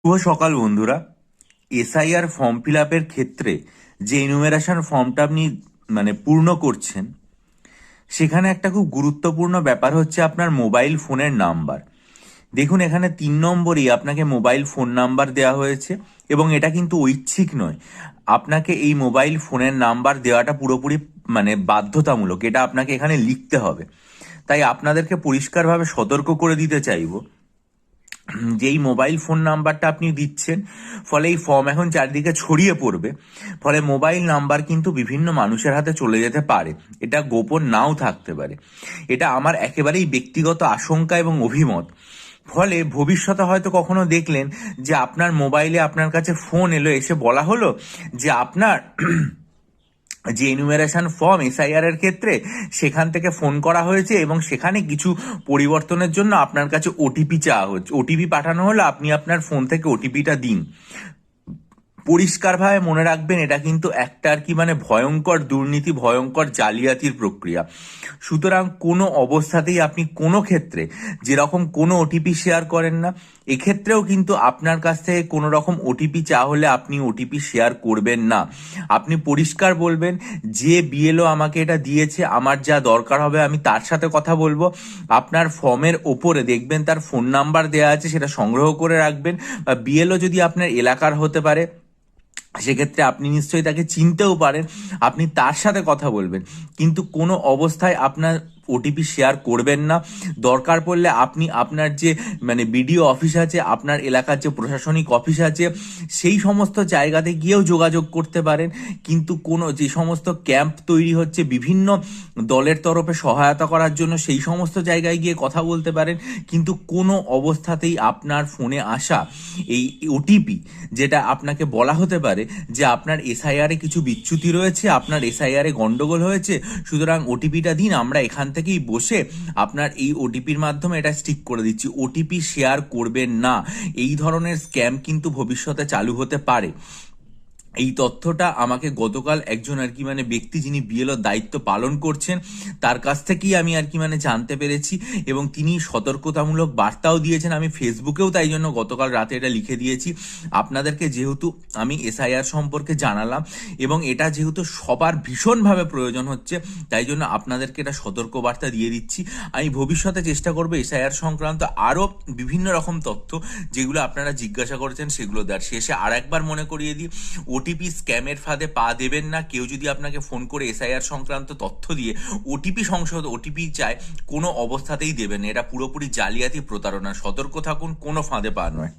শুভ সকাল বন্ধুরা। SIR form fill আপের ক্ষেত্রে যে ইনুমেরেশন ফর্মটা আপনি পূর্ণ করছেন, সেখানে একটা খুব গুরুত্বপূর্ণ ব্যাপার হচ্ছে আপনার মোবাইল ফোনের নাম্বার। দেখুন, এখানে 3 নম্বরেই আপনাকে মোবাইল ফোন নাম্বার দেওয়া হয়েছে এবং এটা কিন্তু ঐচ্ছিক নয়। আপনাকে এই মোবাইল ফোনের নাম্বার দেওয়াটা পুরোপুরি বাধ্যতামূলক। এটা আপনাকে এখানে লিখতে হবে। তাই আপনাদেরকে পরিষ্কারভাবে সতর্ক করে দিতে চাইবো, যেই মোবাইল ফোন নাম্বারটা আপনি দিচ্ছেন, ফলে এই ফর্ম এখন চারিদিকে ছড়িয়ে পড়বে। ফলে মোবাইল নাম্বার কিন্তু বিভিন্ন মানুষের হাতে চলে যেতে পারে, এটা গোপন নাও থাকতে পারে। এটা আমার একেবারেই ব্যক্তিগত আশঙ্কা এবং অভিমত। ফলে ভবিষ্যতে হয়তো কখনো দেখলেন যে আপনার মোবাইলে আপনার কাছে ফোন এলো, এসে বলা হলো যে আপনার যে এনুমেরেশন ফর্ম এসআইআর এর ক্ষেত্রে সেখান থেকে ফোন করা হয়েছে এবং সেখানে কিছু পরিবর্তনের জন্য আপনার কাছে ওটিপি চাওয়া হচ্ছে, ওটিপি পাঠানো হলো, আপনি আপনার ফোন থেকে ওটিপিটা দিন। পরিষ্কারভাবে মনে রাখবেন, এটা কিন্তু একটা ভয়ঙ্কর দুর্নীতি, ভয়ঙ্কর জালিয়াতির প্রক্রিয়া। সুতরাং কোনো অবস্থাতেই আপনি কোনো ক্ষেত্রে যেরকম কোনো ওটিপি শেয়ার করেন না, এক্ষেত্রেও কিন্তু আপনার কাছ থেকে কোনো রকম ওটিপি চাওয়া হলে আপনি ওটিপি শেয়ার করবেন না। আপনি পরিষ্কার বলবেন যে বিএলও আমাকে এটা দিয়েছে, আমার যা দরকার হবে আমি তার সাথে কথা বলবো। আপনার ফর্মের ওপরে দেখবেন তার ফোন নাম্বার দেওয়া আছে, সেটা সংগ্রহ করে রাখবেন। বা বিএলও যদি আপনার এলাকার হতে পারে, সেক্ষেত্রে আপনি নিশ্চয়ই তাকে চিনতেও পারেন, আপনি তার সাথে কথা বলবেন। কিন্তু কোনো অবস্থায় আপনার ওটিপি শেয়ার করবেন না। দরকার পড়লে আপনি আপনার যে বিডিও অফিস আছে, আপনার এলাকার যে প্রশাসনিক অফিস আছে, সেই সমস্ত জায়গাতে গিয়েও যোগাযোগ করতে পারেন। কিন্তু যে সমস্ত ক্যাম্প তৈরি হচ্ছে বিভিন্ন দলের তরফে সহায়তা করার জন্য, সেই সমস্ত জায়গায় গিয়ে কথা বলতে পারেন। কিন্তু কোনো অবস্থাতেই আপনার ফোনে আসা এই ওটিপি, যেটা আপনাকে বলা হতে পারে যে আপনার এসআইআর এ কিছু বিচ্যুতি রয়েছে, আপনার এসআইআর এ গন্ডগোল হয়েছে, সুতরাং ওটিপিটা দিন, আমরা এখান থেকেই বসে আপনার এই ওটিপির মাধ্যমে এটা স্টিক করে দিচ্ছি, ওটিপি শেয়ার করবেন না। এই ধরনের স্ক্যাম কিন্তু ভবিষ্যতে চালু হতে পারে। এই তথ্যটা আমাকে গতকাল একজন ব্যক্তি, যিনি বিএলও দায়িত্ব পালন করছেন, তার কাছ থেকেই আমি জানতে পেরেছি এবং তিনি সতর্কতামূলক বার্তাও দিয়েছেন। আমি ফেসবুকেও তাই জন্য গতকাল রাতে এটা লিখে দিয়েছি। আপনাদেরকে যেহেতু আমি এসআইআর সম্পর্কে জানালাম এবং এটা যেহেতু সবার ভীষণভাবে প্রয়োজন হচ্ছে, তাই জন্য আপনাদেরকে এটা সতর্ক বার্তা দিয়ে দিচ্ছি। আমি ভবিষ্যতে চেষ্টা করবো এসআইআর সংক্রান্ত আরও বিভিন্ন রকম তথ্য, যেগুলো আপনারা জিজ্ঞাসা করেছেন, সেগুলো দেওয়ার। শেষে আর একবার মনে করিয়ে দিই, ওটিপি স্ক্যামের ফাঁদে পা দেবেন না। কেউ যদি আপনাকে ফোন করে এসআইআর সংক্রান্ত তথ্য দিয়ে ওটিপি চায়, কোনো অবস্থাতেই দেবেন না। এটা পুরোপুরি জালিয়াতি, প্রতারণা। সতর্ক থাকুন, কোনো ফাঁদে পা নয়।